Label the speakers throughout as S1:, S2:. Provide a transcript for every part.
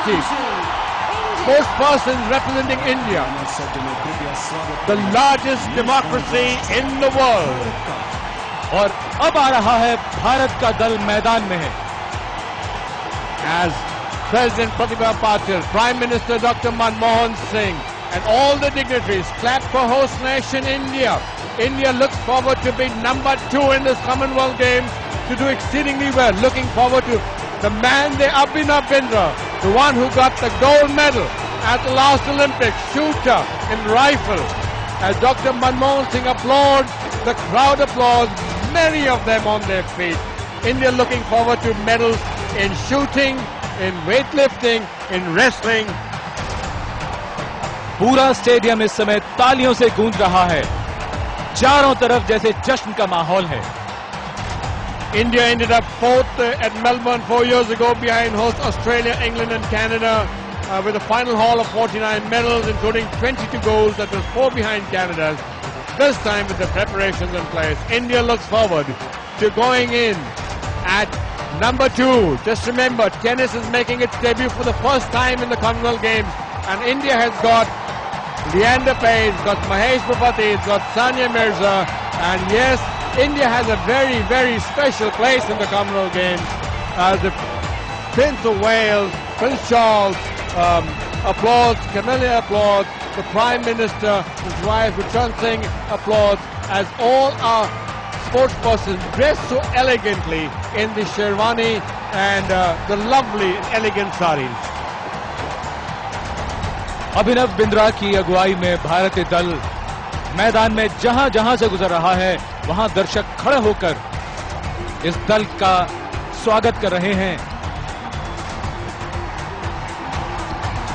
S1: personalities, sports persons representing India, the largest democracy in the world.
S2: और अब आ रहा है भारत का दल मैदान में है.
S1: As President Pratibha Patil, Prime Minister Dr. Manmohan Singh, and all the dignitaries clap for host nation India. India looks forward to being number 2 in this Commonwealth Games, to do exceedingly well. Looking forward to the man, the Abhinav Bindra, the one who got the gold medal at the last Olympics, shooter in rifle. As Dr. Manmohan Singh applauds, the crowd applauds, many of them on their feet. India looking forward to medals in shooting, in weightlifting, in wrestling.
S2: पूरा stadium इस समय तालियों से गूंज रहा है. चारों तरफ जैसे जश्न का माहौल है.
S1: India ended up 4th at Melbourne 4 years ago behind hosts Australia, England and Canada with a final haul of 49 medals including 22 goals. That was 4 behind Canada's. This time with the preparations in place, India looks forward to going in at number 2. Just remember, tennis is making its debut for the first time in the Commonwealth Games, and India has got Leander Paes, it's got Mahesh Bhupathi, it's got Sania Mirza, and yes, India has a very, very special place in the Commonwealth Games. The Prince of Wales, Prince Charles, applauds, Camilla applauds, the Prime Minister, his wife Ruchan Singh applauds, as all our sportspersons dressed so elegantly in the sherwani and the lovely and elegant saris.
S2: Abhinav Bindra की अगुवाई में भारतीय दल मैदान में जहां जहां से गुजर रहा है, वहां दर्शक खड़े होकर इस दल का स्वागत कर रहे हैं.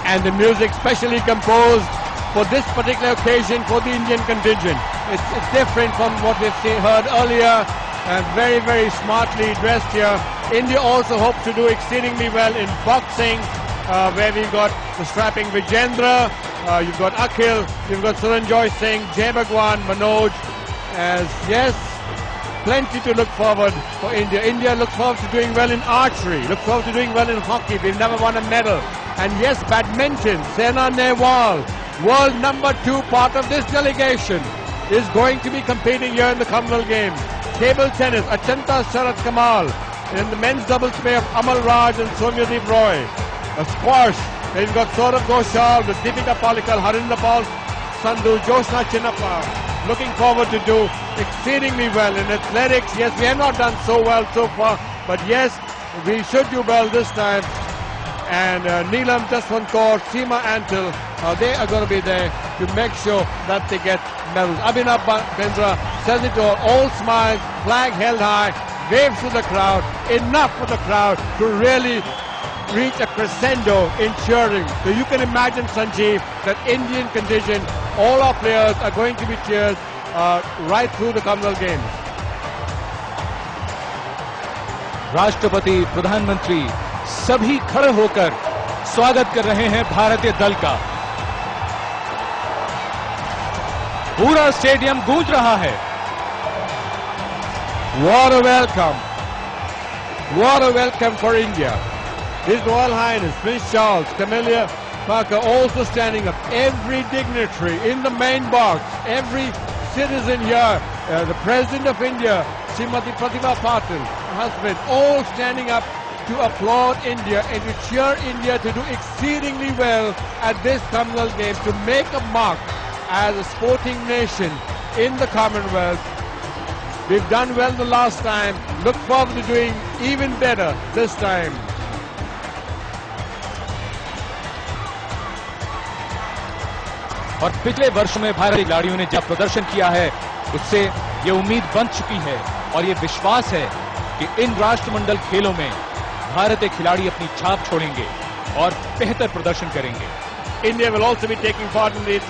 S1: And the music specially composed for this particular occasion for the Indian contingent. It's different from what we've heard earlier, and very, very smartly dressed here. India also hopes to do exceedingly well in boxing, where we've got the strapping Vijendra, you've got Akhil, you've got Suranjoy Singh, Jay Bhagwan, Manoj. As yes, plenty to look forward for India. India looks forward to doing well in archery, looks forward to doing well in hockey. We've never won a medal. And yes, badminton, Saina Nehwal, world number 2 part of this delegation, is going to be competing here in the Commonwealth Games. Table tennis, Achanta Sharat Kamal. In the men's doubles pair of Amal Raj and Somyadeep Roy. A squash, we've got Saurabh Ghoshal with Deepika Palikal, Harinder Paul Sandhu, Jyotsna Chinnappa. Looking forward to do exceedingly well in athletics. Yes, we have not done so well so far, but yes, we should do well this time. And Neelam Jaswant-Kaur, Seema Antil, they are going to be there to make sure that they get medals. Abhinav Bindra says it all smiles, flag held high, waves to the crowd, enough for the crowd to really reach a crescendo in cheering. So you can imagine, Sanjeev, that Indian contingent, all our players are going to be cheered right through the Commonwealth Games.
S2: राष्ट्रपति, प्रधानमंत्री सभी खड़े होकर स्वागत कर रहे हैं भारतीय दल का. पूरा स्टेडियम गूंज रहा है.
S1: What a welcome! What a welcome for India! His Royal Highness Prince Charles, Camilla Parker also standing up. Every dignitary in the main box, every citizen here, the President of India, Srimati Pratibha Patil, her husband, all standing up to applaud India and to cheer India to do exceedingly well at this Commonwealth Games, to make a mark as a sporting nation in the Commonwealth. We've done well the last time. Look forward to doing even better this time.
S2: और पिछले वर्ष में भारतीय खिलाड़ियों ने जब प्रदर्शन किया है, उससे ये उम्मीद बन चुकी है और ये विश्वास है कि इन राष्ट्रमंडल खेलों में भारतीय खिलाड़ी अपनी छाप छोड़ेंगे और बेहतर प्रदर्शन करेंगे.
S1: India will also be taking part in the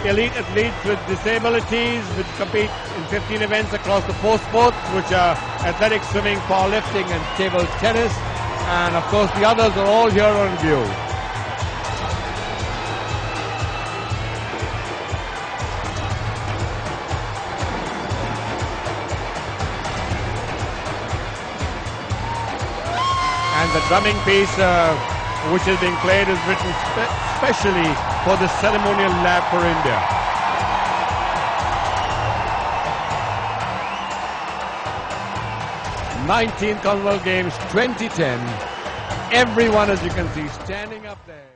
S1: elite athletes with disabilities, which compete in 15 events across the 4 sports, which are athletics, swimming, powerlifting and table tennis. And of course the others are all here on view. And the drumming piece which is being played, is written specially for the ceremonial lap for India. '19th Commonwealth Games 2010. Everyone, as you can see, standing up there.